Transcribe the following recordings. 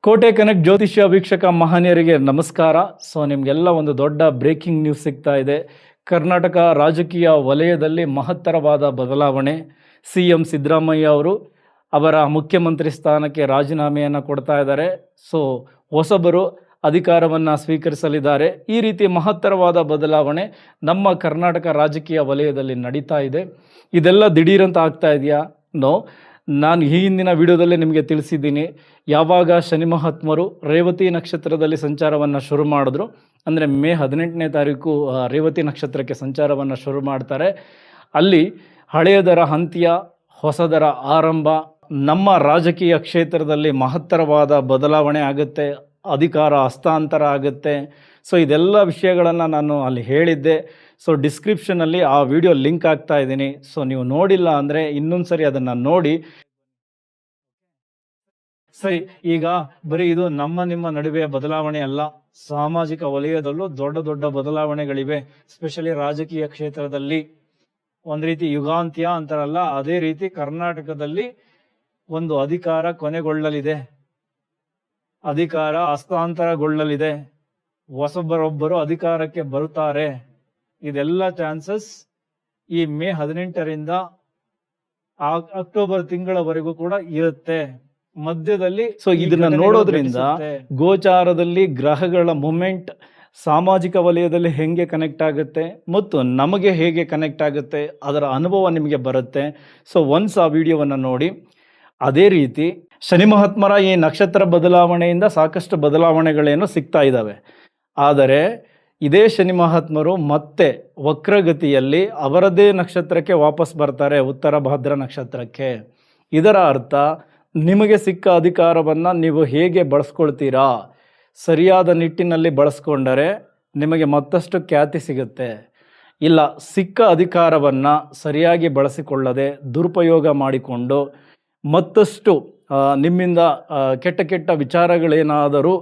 ಕೋಟೆ ಕನೆಕ್ಟ್ ಜ್ಯೋತಿಷ್ಯ ವೀಕ್ಷಕ ಮಹನೀಯರಿಗೆ ನಮಸ್ಕಾರ. ನಿಮಗೆಲ್ಲ ಒಂದು ದೊಡ್ಡ ಬ್ರೇಕಿಂಗ್ ನ್ಯೂಸ್ ಸಿಗ್ತಾ ಇದೆ. ಕರ್ನಾಟಕ ರಾಜಕೀಯ ವಲಯದಲ್ಲಿ ಮಹತ್ತರವಾದ ಬದಲಾವಣೆ. CM ಸಿದ್ದರಾಮಯ್ಯ ಅವರು ಅವರ ಮುಖ್ಯಮಂತ್ರಿ ಸ್ಥಾನಕ್ಕೆ ರಾಜೀನಾಮೆಯನ್ನು ಕೊಡ್ತಾ ಇದ್ದಾರೆ. ಹೊಸಬರು ಅಧಿಕಾರವನ್ನು ಸ್ವೀಕರಿಸಲಿದ್ದಾರೆ. ಈ ರೀತಿ ಮಹತ್ತರವಾದ ಬದಲಾವಣೆ ನಮ್ಮ ಕರ್ನಾಟಕ ರಾಜಕೀಯ ವಲಯದಲ್ಲಿ ನಡೀತಾ ಇದೆ. ಇದೆಲ್ಲ ದಿಢೀರಂತ ಆಗ್ತಾ ಇದೆಯಾ? ನೋ. ನಾನು ಈ ಹಿಂದಿನ ವಿಡಿಯೋದಲ್ಲೇ ನಿಮಗೆ ತಿಳಿಸಿದ್ದೀನಿ. ಯಾವಾಗ ಶನಿ ಮಹಾತ್ಮರು ರೇವತಿ ನಕ್ಷತ್ರದಲ್ಲಿ ಸಂಚಾರವನ್ನು ಶುರು ಮಾಡಿದ್ರು, ಅಂದರೆ ಮೇ 18ನೇ ತಾರೀಕು ರೇವತಿ ನಕ್ಷತ್ರಕ್ಕೆ ಸಂಚಾರವನ್ನು ಶುರು ಮಾಡ್ತಾರೆ. ಅಲ್ಲಿ ಹಳೆಯದರ ಅಂತ್ಯ, ಹೊಸದರ ಆರಂಭ. ನಮ್ಮ ರಾಜಕೀಯ ಕ್ಷೇತ್ರದಲ್ಲಿ ಮಹತ್ತರವಾದ ಬದಲಾವಣೆ ಆಗುತ್ತೆ, ಅಧಿಕಾರ ಹಸ್ತಾಂತರ ಆಗುತ್ತೆ. ಇದೆಲ್ಲ ವಿಷಯಗಳನ್ನು ನಾನು ಅಲ್ಲಿ ಹೇಳಿದ್ದೆ. ಡಿಸ್ಕ್ರಿಪ್ಷನಲ್ಲಿ ಆ ವಿಡಿಯೋ ಲಿಂಕ್ ಆಗ್ತಾ ಇದ್ದೀನಿ. ನೀವು ನೋಡಿಲ್ಲ ಅಂದರೆ ಇನ್ನೊಂದು ಸರಿ ಅದನ್ನು ನೋಡಿ. ಸರಿ, ಈಗ ಬರೀ ಇದು ನಿಮ್ಮ ನಡುವೆ ಬದಲಾವಣೆ ಅಲ್ಲ, ಸಾಮಾಜಿಕ ವಲಯದಲ್ಲೂ ದೊಡ್ಡ ದೊಡ್ಡ ಬದಲಾವಣೆಗಳಿವೆ. ಸ್ಪೆಷಲಿ ರಾಜಕೀಯ ಕ್ಷೇತ್ರದಲ್ಲಿ ಒಂದು ರೀತಿ ಯುಗಾಂತ್ಯ ಅಂತಾರಲ್ಲ, ಅದೇ ರೀತಿ ಕರ್ನಾಟಕದಲ್ಲಿ ಒಂದು ಅಧಿಕಾರ ಕೊನೆಗೊಳ್ಳಲಿದೆ, ಅಧಿಕಾರ ಹಸ್ತಾಂತರಗೊಳ್ಳಲಿದೆ, ಹೊಸಬರೊಬ್ಬರು ಅಧಿಕಾರಕ್ಕೆ ಬರುತ್ತಾರೆ. ಇದೆಲ್ಲ ಚಾನ್ಸಸ್ ಈ ಮೇ 18ರಿಂದ ಅಕ್ಟೋಬರ್ ತಿಂಗಳವರೆಗೂ ಕೂಡ ಇರುತ್ತೆ. ಮಧ್ಯದಲ್ಲಿ ಇದನ್ನ ನೋಡೋದ್ರಿಂದ ಗೋಚಾರದಲ್ಲಿ ಗ್ರಹಗಳ ಮೂಮೆಂಟ್ ಸಾಮಾಜಿಕ ವಲಯದಲ್ಲಿ ಹೆಂಗೆ ಕನೆಕ್ಟ್ ಆಗುತ್ತೆ ಮತ್ತು ನಮಗೆ ಹೇಗೆ ಕನೆಕ್ಟ್ ಆಗುತ್ತೆ ಅದರ ಅನುಭವ ನಿಮಗೆ ಬರುತ್ತೆ. ಒನ್ಸ್ ಆ ವಿಡಿಯೋವನ್ನು ನೋಡಿ. ಅದೇ ರೀತಿ ಶನಿ ಮಹಾತ್ಮರ ಈ ನಕ್ಷತ್ರ ಬದಲಾವಣೆಯಿಂದ ಸಾಕಷ್ಟು ಬದಲಾವಣೆಗಳೇನು ಸಿಗ್ತಾ ಇದ್ದಾವೆ. ಆದರೆ ಇದೇ ಶನಿ ಮಹಾತ್ಮರು ಮತ್ತೆ ವಕ್ರಗತಿಯಲ್ಲಿ ಅವರದೇ ನಕ್ಷತ್ರಕ್ಕೆ ವಾಪಸ್ ಬರ್ತಾರೆ, ಉತ್ತರ ಭಾದ್ರ ನಕ್ಷತ್ರಕ್ಕೆ. ಇದರ ಅರ್ಥ ನಿಮಗೆ ಸಿಕ್ಕ ಅಧಿಕಾರವನ್ನು ನೀವು ಹೇಗೆ ಬಳಸ್ಕೊಳ್ತೀರಾ, ಸರಿಯಾದ ನಿಟ್ಟಿನಲ್ಲಿ ಬಳಸ್ಕೊಂಡರೆ ನಿಮಗೆ ಮತ್ತಷ್ಟು ಖ್ಯಾತಿ ಸಿಗುತ್ತೆ. ಇಲ್ಲ, ಸಿಕ್ಕ ಅಧಿಕಾರವನ್ನು ಸರಿಯಾಗಿ ಬಳಸಿಕೊಳ್ಳದೆ ದುರುಪಯೋಗ ಮಾಡಿಕೊಂಡು ಮತ್ತಷ್ಟು ನಿಮ್ಮಿಂದ ಕೆಟ್ಟ ಕೆಟ್ಟ ವಿಚಾರಗಳೇನಾದರೂ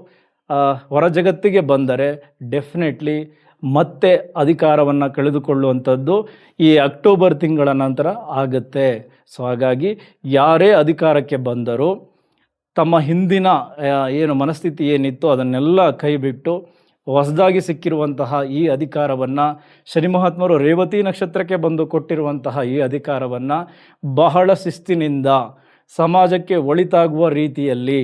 ಹೊರ ಜಗತ್ತಿಗೆ ಬಂದರೆ ಡೆಫಿನೆಟ್ಲಿ ಮತ್ತೆ ಅಧಿಕಾರವನ್ನು ಕಳೆದುಕೊಳ್ಳುವಂಥದ್ದು ಈ ಅಕ್ಟೋಬರ್ ತಿಂಗಳ ನಂತರ ಆಗುತ್ತೆ. ಹಾಗಾಗಿ ಯಾರೇ ಅಧಿಕಾರಕ್ಕೆ ಬಂದರೂ ತಮ್ಮ ಹಿಂದಿನ ಏನು ಮನಸ್ಥಿತಿ ಏನಿತ್ತು ಅದನ್ನೆಲ್ಲ ಕೈಬಿಟ್ಟು ಹೊಸದಾಗಿ ಸಿಕ್ಕಿರುವಂತಹ ಈ ಅಧಿಕಾರವನ್ನು, ಶನಿ ಮಹಾತ್ಮರು ರೇವತಿ ನಕ್ಷತ್ರಕ್ಕೆ ಬಂದು ಕೊಟ್ಟಿರುವಂತಹ ಈ ಅಧಿಕಾರವನ್ನು ಬಹಳ ಶಿಸ್ತಿನಿಂದ ಸಮಾಜಕ್ಕೆ ಒಳಿತಾಗುವ ರೀತಿಯಲ್ಲಿ,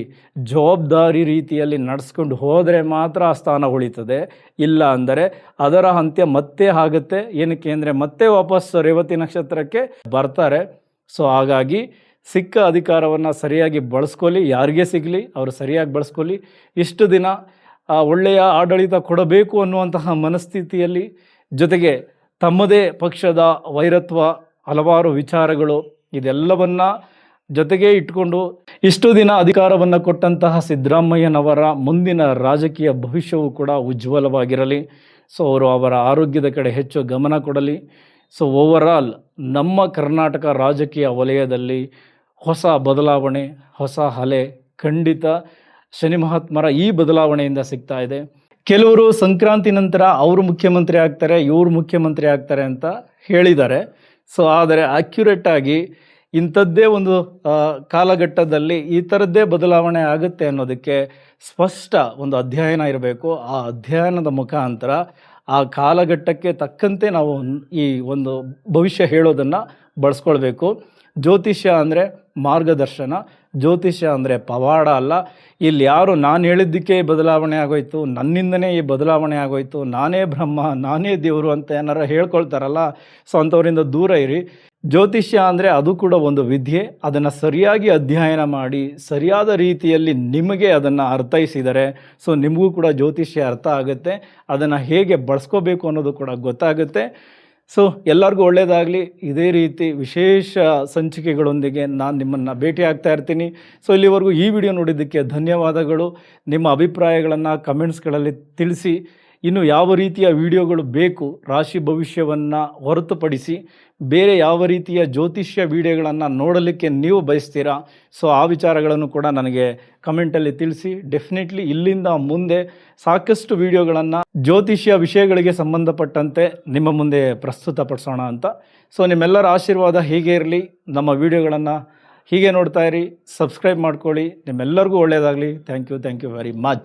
ಜವಾಬ್ದಾರಿ ರೀತಿಯಲ್ಲಿ ನಡೆಸ್ಕೊಂಡು ಹೋದರೆ ಮಾತ್ರ ಆ ಸ್ಥಾನ ಉಳಿತದೆ. ಇಲ್ಲ ಅಂದರೆ ಅದರ ಅಂತ್ಯ ಮತ್ತೆ ಆಗುತ್ತೆ. ಏನಕ್ಕೆ ಅಂದರೆ ಮತ್ತೆ ವಾಪಸ್ ರೇವತಿ ನಕ್ಷತ್ರಕ್ಕೆ ಬರ್ತಾರೆ. ಹಾಗಾಗಿ ಸಿಕ್ಕ ಅಧಿಕಾರವನ್ನು ಸರಿಯಾಗಿ ಬಳಸ್ಕೊಳ್ಳಿ. ಯಾರಿಗೇ ಸಿಗಲಿ ಅವರು ಸರಿಯಾಗಿ ಬಳಸ್ಕೊಳ್ಳಿ. ಇಷ್ಟು ದಿನ ಒಳ್ಳೆಯ ಆಡಳಿತ ಕೊಡಬೇಕು ಅನ್ನುವಂತಹ ಮನಸ್ಥಿತಿಯಲ್ಲಿ, ಜೊತೆಗೆ ತಮ್ಮದೇ ಪಕ್ಷದ ವೈರತ್ವ, ಹಲವಾರು ವಿಚಾರಗಳು, ಇದೆಲ್ಲವನ್ನು ಜೊತೆಗೆ ಇಟ್ಕೊಂಡು ಇಷ್ಟು ದಿನ ಅಧಿಕಾರವನ್ನು ಕೊಟ್ಟಂತಹ ಸಿದ್ದರಾಮಯ್ಯನವರ ಮುಂದಿನ ರಾಜಕೀಯ ಭವಿಷ್ಯವು ಕೂಡ ಉಜ್ವಲವಾಗಿರಲಿ. ಅವರು ಅವರ ಆರೋಗ್ಯದ ಕಡೆ ಹೆಚ್ಚು ಗಮನ ಕೊಡಲಿ. ಓವರಾಲ್ ನಮ್ಮ ಕರ್ನಾಟಕ ರಾಜಕೀಯ ವಲಯದಲ್ಲಿ ಹೊಸ ಬದಲಾವಣೆ, ಹೊಸ ಅಲೆ ಖಂಡಿತ ಶನಿ ಮಹಾತ್ಮರ ಈ ಬದಲಾವಣೆಯಿಂದ ಸಿಗ್ತಾ ಇದೆ. ಕೆಲವರು ಸಂಕ್ರಾಂತಿ ನಂತರ ಅವರು ಮುಖ್ಯಮಂತ್ರಿ ಆಗ್ತಾರೆ, ಇವರು ಮುಖ್ಯಮಂತ್ರಿ ಆಗ್ತಾರೆ ಅಂತ ಹೇಳಿದ್ದಾರೆ. ಆದರೆ ಅಕ್ಯುರೇಟಾಗಿ ಇಂಥದ್ದೇ ಒಂದು ಕಾಲಘಟ್ಟದಲ್ಲಿ ಈ ಥರದ್ದೇ ಬದಲಾವಣೆ ಆಗುತ್ತೆ ಅನ್ನೋದಕ್ಕೆ ಸ್ಪಷ್ಟ ಒಂದು ಅಧ್ಯಯನ ಇರಬೇಕು. ಆ ಅಧ್ಯಯನದ ಮುಖಾಂತರ ಆ ಕಾಲಘಟ್ಟಕ್ಕೆ ತಕ್ಕಂತೆ ನಾವು ಈ ಒಂದು ಭವಿಷ್ಯ ಹೇಳೋದನ್ನು ಬಳಸ್ಕೊಳ್ಬೇಕು. ಜ್ಯೋತಿಷ್ಯ ಅಂದರೆ ಮಾರ್ಗದರ್ಶನ, ಜ್ಯೋತಿಷ್ಯ ಅಂದರೆ ಪವಾಡ ಅಲ್ಲ. ಇಲ್ಲಿ ಯಾರು ನಾನು ಹೇಳಿದ್ದಕ್ಕೆ ಬದಲಾವಣೆ ಆಗೋಯ್ತು, ನನ್ನಿಂದನೇ ಈ ಬದಲಾವಣೆ ಆಗೋಯ್ತು, ನಾನೇ ಬ್ರಹ್ಮ, ನಾನೇ ದೇವರು ಅಂತ ಏನಾರು ಹೇಳ್ಕೊಳ್ತಾರಲ್ಲ, ಅಂಥವರಿಂದ ದೂರ ಇರಿ. ಜ್ಯೋತಿಷ್ಯ ಅಂದರೆ ಅದು ಕೂಡ ಒಂದು ವಿದ್ಯೆ. ಅದನ್ನು ಸರಿಯಾಗಿ ಅಧ್ಯಯನ ಮಾಡಿ ಸರಿಯಾದ ರೀತಿಯಲ್ಲಿ ನಿಮಗೆ ಅದನ್ನು ಅರ್ಥೈಸಿದರೆ ನಿಮಗೂ ಕೂಡ ಜ್ಯೋತಿಷ್ಯ ಅರ್ಥ ಆಗುತ್ತೆ. ಅದನ್ನು ಹೇಗೆ ಬಳಸ್ಕೋಬೇಕು ಅನ್ನೋದು ಕೂಡ ಗೊತ್ತಾಗುತ್ತೆ. ಎಲ್ಲರಿಗೂ ಒಳ್ಳೆಯದಾಗಲಿ. ಇದೇ ರೀತಿ ವಿಶೇಷ ಸಂಚಿಕೆಗಳೊಂದಿಗೆ ನಾನು ನಿಮ್ಮನ್ನು ಭೇಟಿ ಆಗ್ತಾ ಇರ್ತೀನಿ. ಇಲ್ಲಿವರೆಗೂ ಈ ವಿಡಿಯೋ ನೋಡಿದ್ದಕ್ಕೆ ಧನ್ಯವಾದಗಳು. ನಿಮ್ಮ ಅಭಿಪ್ರಾಯಗಳನ್ನು ಕಮೆಂಟ್ಸ್ಗಳಲ್ಲಿ ತಿಳಿಸಿ. ಇನ್ನು ಯಾವ ರೀತಿಯ ವಿಡಿಯೋಗಳು ಬೇಕು, ರಾಶಿ ಭವಿಷ್ಯವನ್ನು ಹೊರತುಪಡಿಸಿ ಬೇರೆ ಯಾವ ರೀತಿಯ ಜ್ಯೋತಿಷ್ಯ ವಿಡಿಯೋಗಳನ್ನು ನೋಡಲಿಕ್ಕೆ ನೀವು ಬಯಸ್ತೀರಾ, ಆ ವಿಚಾರಗಳನ್ನು ಕೂಡ ನನಗೆ ಕಮೆಂಟಲ್ಲಿ ತಿಳಿಸಿ. ಡೆಫಿನೆಟ್ಲಿ ಇಲ್ಲಿಂದ ಮುಂದೆ ಸಾಕಷ್ಟು ವಿಡಿಯೋಗಳನ್ನು ಜ್ಯೋತಿಷ್ಯ ವಿಷಯಗಳಿಗೆ ಸಂಬಂಧಪಟ್ಟಂತೆ ನಿಮ್ಮ ಮುಂದೆ ಪ್ರಸ್ತುತಪಡಿಸೋಣ ಅಂತ. ನಿಮ್ಮೆಲ್ಲರ ಆಶೀರ್ವಾದ ಹೀಗೆ ಇರಲಿ. ನಮ್ಮ ವಿಡಿಯೋಗಳನ್ನು ಹೀಗೆ ನೋಡ್ತಾ ಇರಿ, ಸಬ್ಸ್ಕ್ರೈಬ್ ಮಾಡ್ಕೊಳ್ಳಿ. ನಿಮ್ಮೆಲ್ಲರಿಗೂ ಒಳ್ಳೆಯದಾಗಲಿ. Thank you very much.